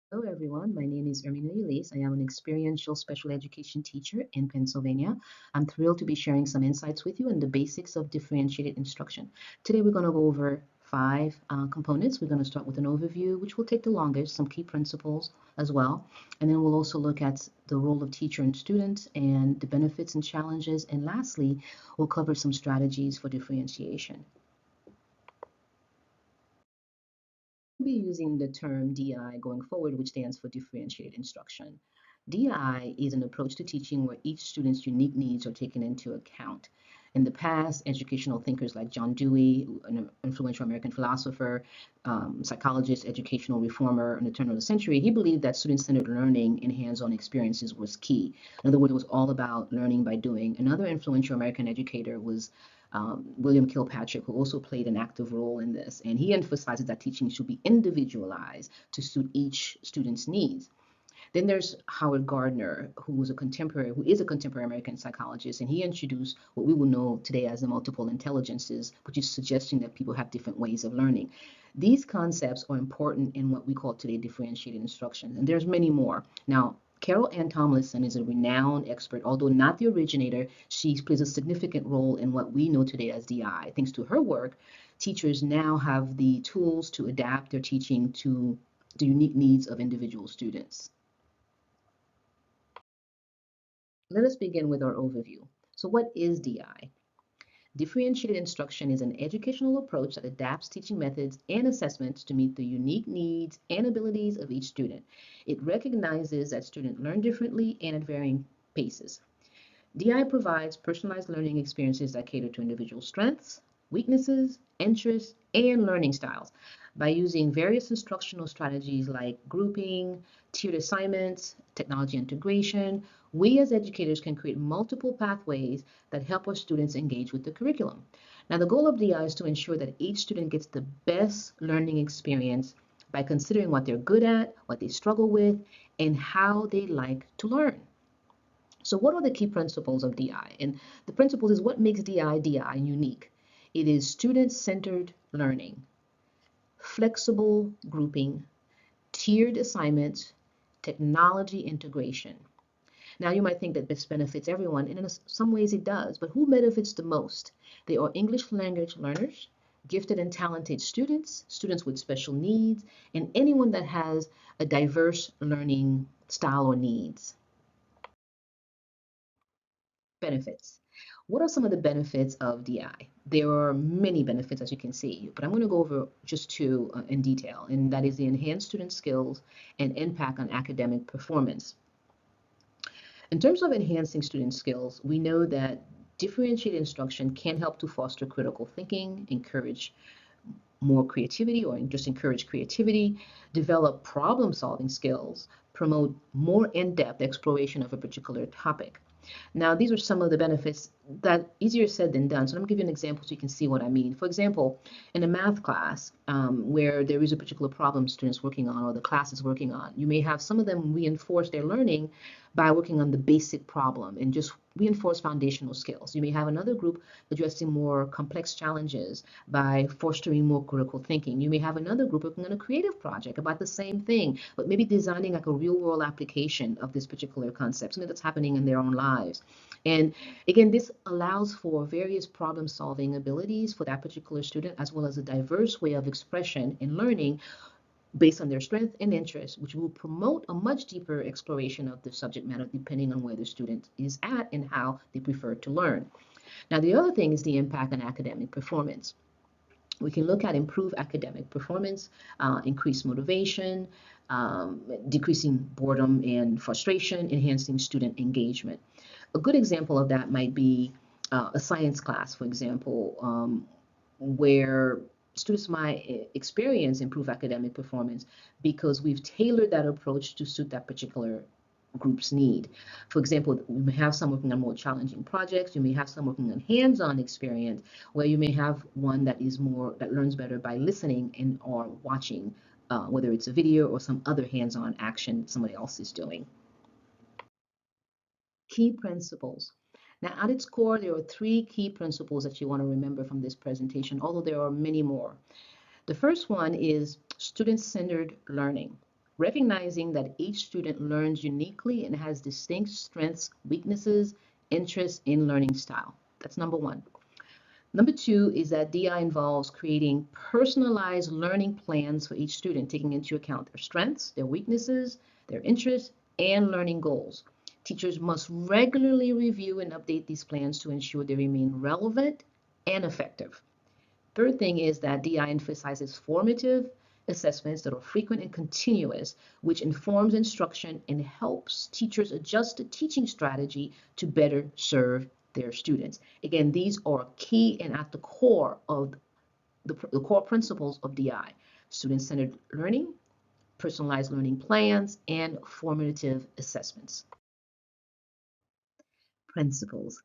Hello, everyone. My name is Irmina Ulysse. I am an experiential special education teacher in Pennsylvania. I'm thrilled to be sharing some insights with you on the basics of differentiated instruction. Today, we're going to go over five components. We're going to start with an overview, which will take the longest, some key principles as well. And then we'll also look at the role of teacher and student and the benefits and challenges. And lastly, we'll cover some strategies for differentiation. Be using the term DI going forward, which stands for differentiated instruction. DI is an approach to teaching where each student's unique needs are taken into account. In the past, educational thinkers like John Dewey, an influential American philosopher, psychologist, educational reformer in the turn of the century, he believed that student-centered learning and hands-on experiences was key. In other words, it was all about learning by doing. Another influential American educator was William Kilpatrick, who also played an active role in this. And he emphasizes that teaching should be individualized to suit each student's needs. Then there's Howard Gardner, who is a contemporary American psychologist, and he introduced what we will know today as the multiple intelligences, which is suggesting that people have different ways of learning. These concepts are important in what we call today differentiated instruction, and there's many more. Now, Carol Ann Tomlinson is a renowned expert, although not the originator. She plays a significant role in what we know today as DI. Thanks to her work, teachers now have the tools to adapt their teaching to the unique needs of individual students. Let us begin with our overview. So what is DI? Differentiated instruction is an educational approach that adapts teaching methods and assessments to meet the unique needs and abilities of each student. It recognizes that students learn differently and at varying paces. DI provides personalized learning experiences that cater to individual strengths, weaknesses, interests, and learning styles. By using various instructional strategies like grouping, tiered assignments, technology integration, we as educators can create multiple pathways that help our students engage with the curriculum. Now, the goal of DI is to ensure that each student gets the best learning experience by considering what they're good at, what they struggle with, and how they like to learn. So what are the key principles of DI? And the principles is what makes DI unique. It is student-centered learning, flexible grouping, tiered assignments, technology integration. Now you might think that this benefits everyone, and in some ways it does, but who benefits the most? They are English language learners, gifted and talented students, students with special needs, and anyone that has a diverse learning style or needs. Benefits. What are some of the benefits of DI? There are many benefits, as you can see, but I'm going to go over just two in detail, and that is the enhanced student skills and impact on academic performance. In terms of enhancing student skills, we know that differentiated instruction can help to foster critical thinking, encourage more creativity or just encourage creativity, develop problem solving skills, promote more in-depth exploration of a particular topic. Now, these are some of the benefits that easier said than done. So I'm going to give you an example so you can see what I mean. For example, in a math class where there is a particular problem students working on or the class is working on, you may have some of them reinforce their learning by working on the basic problem and just reinforce foundational skills. You may have another group addressing more complex challenges by fostering more critical thinking. You may have another group working on a creative project about the same thing, but maybe designing like a real world application of this particular concept, something that's happening in their own lives. And again, this allows for various problem solving abilities for that particular student, as well as a diverse way of expression and learning based on their strength and interest, which will promote a much deeper exploration of the subject matter depending on where the student is at and how they prefer to learn. Now, the other thing is the impact on academic performance. We can look at improved academic performance, increased motivation, decreasing boredom and frustration, enhancing student engagement. A good example of that might be a science class, for example, where students might experience improved academic performance because we've tailored that approach to suit that particular group's need. For example, you may have some working on more challenging projects. You may have some working on hands-on experience, where you may have one that learns better by listening and or watching, whether it's a video or some other hands-on action somebody else is doing. Key principles. Now, at its core, there are three key principles that you want to remember from this presentation, although there are many more. The first one is student-centered learning. recognizing that each student learns uniquely and has distinct strengths, weaknesses, interests in learning style. That's number one. Number two is that DI involves creating personalized learning plans for each student, taking into account their strengths, their weaknesses, their interests, and learning goals. Teachers must regularly review and update these plans to ensure they remain relevant and effective. Third thing is that DI emphasizes formative assessments that are frequent and continuous, which informs instruction and helps teachers adjust the teaching strategy to better serve their students. Again, these are key and at the core of the core principles of DI: student-centered learning, personalized learning plans, and formative assessments. Principles.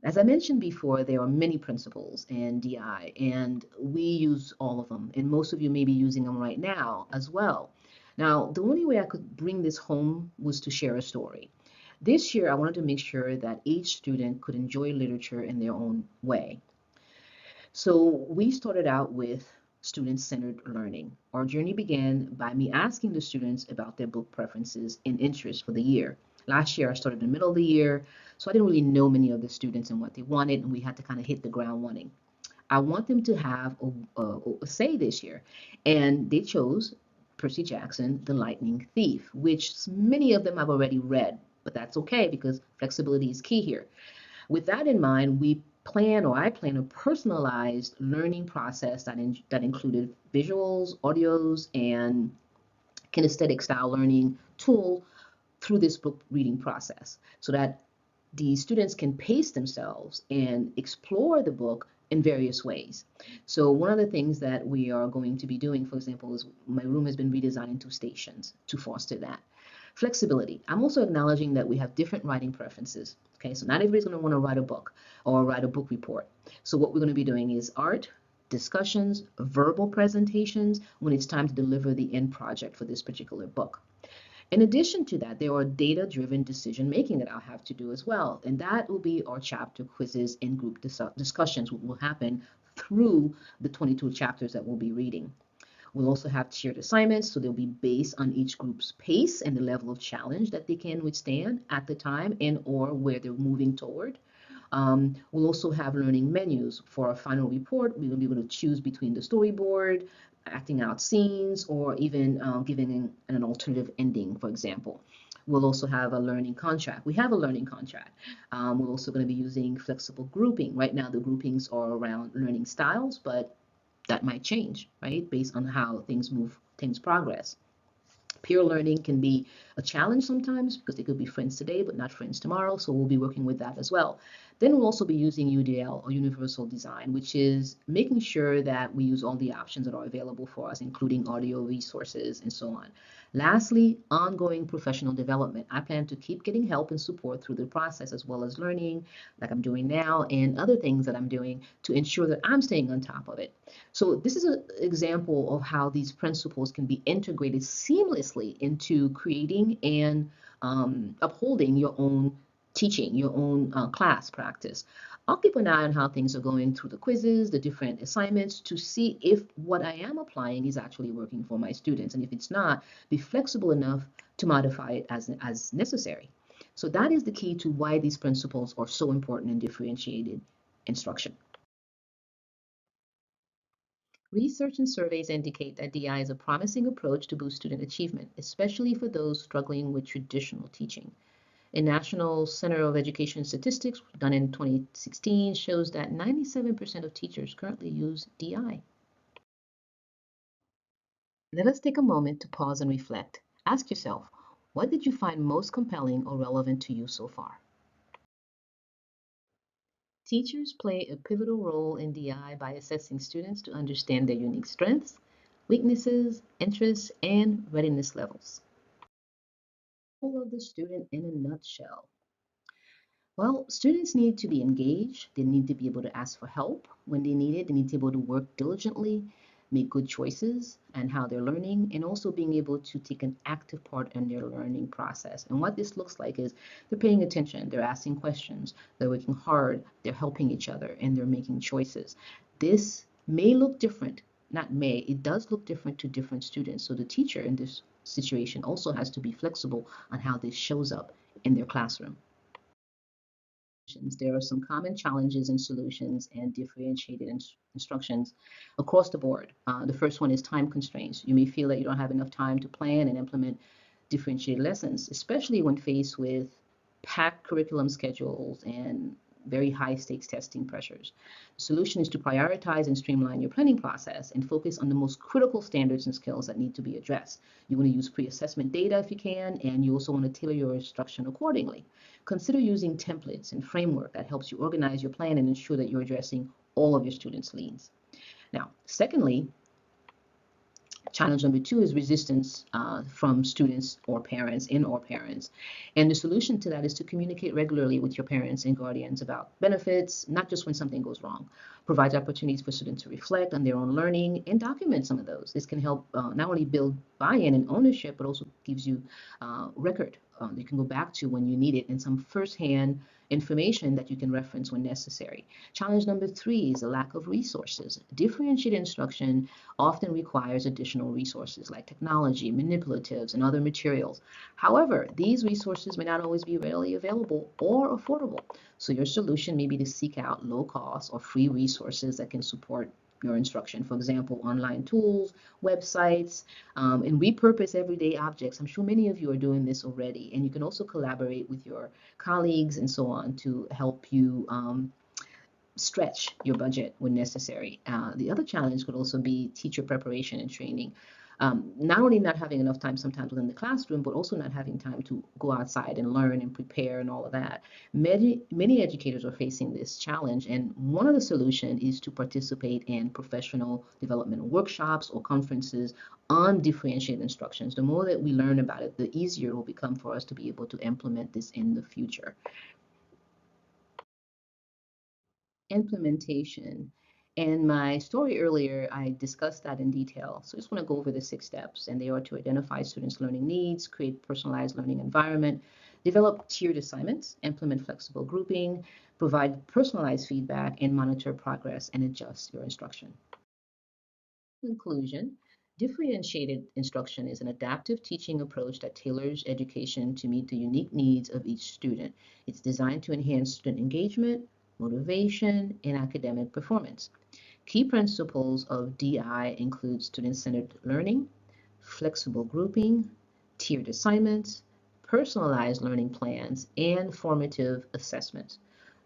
As I mentioned before, there are many principles in DI, and we use all of them, and most of you may be using them right now as well. Now, the only way I could bring this home was to share a story. This year, I wanted to make sure that each student could enjoy literature in their own way. So we started out with student-centered learning. Our journey began by me asking the students about their book preferences and interests for the year. Last year, I started in the middle of the year, so I didn't really know many of the students and what they wanted, and we had to kind of hit the ground running. I want them to have a say this year, and they chose Percy Jackson, The Lightning Thief, which many of them have already read, but that's okay because flexibility is key here. With that in mind, I plan a personalized learning process that included visuals, audios, and kinesthetic style learning tool through this book reading process so that the students can pace themselves and explore the book in various ways. So one of the things that we are going to be doing, for example, is my room has been redesigned into stations to foster that. Flexibility. I'm also acknowledging that we have different writing preferences. Okay, so not everybody's going to want to write a book or write a book report. So what we're going to be doing is art, discussions, verbal presentations when it's time to deliver the end project for this particular book. In addition to that, there are data-driven decision making that I'll have to do as well. And that will be our chapter quizzes and group discussions, which will happen through the 22 chapters that we'll be reading. We'll also have shared assignments, so they'll be based on each group's pace and the level of challenge that they can withstand at the time and or where they're moving toward. We'll also have learning menus for our final report. We will be able to choose between the storyboard, acting out scenes, or even giving an alternative ending, for example. We'll also have a learning contract. We have a learning contract. We're also going to be using flexible grouping. Right now, the groupings are around learning styles, but that might change, right, based on how things move, things progress. Peer learning can be a challenge sometimes because they could be friends today but not friends tomorrow, so we'll be working with that as well. Then we'll also be using UDL, or Universal Design, which is making sure that we use all the options that are available for us, including audio resources and so on. Lastly, ongoing professional development. I plan to keep getting help and support through the process, as well as learning like I'm doing now and other things that I'm doing to ensure that I'm staying on top of it. So this is an example of how these principles can be integrated seamlessly into creating and upholding your own teaching, your own class practice. I'll keep an eye on how things are going through the quizzes, the different assignments to see if what I am applying is actually working for my students. And if it's not, be flexible enough to modify it as necessary. So that is the key to why these principles are so important in differentiated instruction. Research and surveys indicate that DI is a promising approach to boost student achievement, especially for those struggling with traditional teaching. A National Center of Education Statistics done in 2016 shows that 97% of teachers currently use DI. Let us take a moment to pause and reflect. Ask yourself, what did you find most compelling or relevant to you so far? Teachers play a pivotal role in DI by assessing students to understand their unique strengths, weaknesses, interests, and readiness levels. Role of the student in a nutshell. Well, students need to be engaged. They need to be able to ask for help when they need it. They need to be able to work diligently, make good choices and how they're learning, and also being able to take an active part in their learning process. And what this looks like is they're paying attention, they're asking questions, they're working hard, they're helping each other, and they're making choices. This may look different, not may, it does look different to different students. So the teacher in this situation also has to be flexible on how this shows up in their classroom. There are some common challenges and solutions and differentiated instructions across the board. The first one is time constraints. You may feel that you don't have enough time to plan and implement differentiated lessons, especially when faced with packed curriculum schedules and very high stakes testing pressures. The solution is to prioritize and streamline your planning process and focus on the most critical standards and skills that need to be addressed. You want to use pre-assessment data if you can, and you also want to tailor your instruction accordingly. Consider using templates and framework that helps you organize your plan and ensure that you're addressing all of your students' needs. Now, secondly, challenge number two is resistance from students or parents or parents. And the solution to that is to communicate regularly with your parents and guardians about benefits, not just when something goes wrong. Provides opportunities for students to reflect on their own learning and document some of those. This can help not only build buy-in and ownership, but also gives you record you can go back to when you need it and some firsthand information that you can reference when necessary. Challenge number three is a lack of resources. Differentiated instruction often requires additional resources like technology, manipulatives, and other materials. However, these resources may not always be readily available or affordable. So your solution may be to seek out low cost or free resources that can support your instruction. For example, online tools, websites, and repurpose everyday objects. I'm sure many of you are doing this already. And you can also collaborate with your colleagues and so on to help you stretch your budget when necessary. The other challenge could also be teacher preparation and training. Not only not having enough time sometimes within the classroom, but also not having time to go outside and learn and prepare and all of that. Many educators are facing this challenge, and one of the solutions is to participate in professional development workshops or conferences on differentiated instructions. The more that we learn about it, the easier it will become for us to be able to implement this in the future. Implementation. In my story earlier, I discussed that in detail. So I just want to go over the 6 steps, and they are to identify students' learning needs, create personalized learning environment, develop tiered assignments, implement flexible grouping, provide personalized feedback, and monitor progress and adjust your instruction. Conclusion, differentiated instruction is an adaptive teaching approach that tailors education to meet the unique needs of each student. It's designed to enhance student engagement, motivation, and academic performance. Key principles of DI include student-centered learning, flexible grouping, tiered assignments, personalized learning plans, and formative assessments.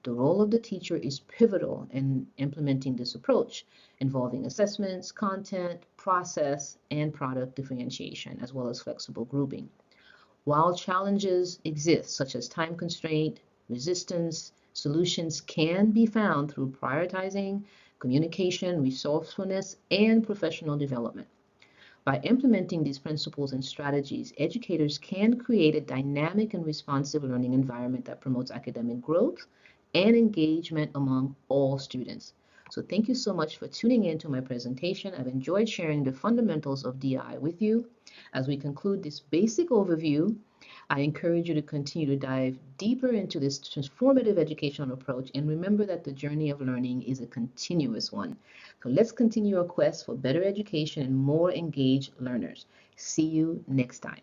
The role of the teacher is pivotal in implementing this approach, involving assessments, content, process, and product differentiation, as well as flexible grouping. While challenges exist, such as time constraint, resistance, solutions can be found through prioritizing, communication, resourcefulness, and professional development. By implementing these principles and strategies, educators can create a dynamic and responsive learning environment that promotes academic growth and engagement among all students. So thank you so much for tuning in to my presentation. I've enjoyed sharing the fundamentals of DI with you. As we conclude this basic overview, I encourage you to continue to dive deeper into this transformative educational approach and remember that the journey of learning is a continuous one. So let's continue our quest for better education and more engaged learners. See you next time.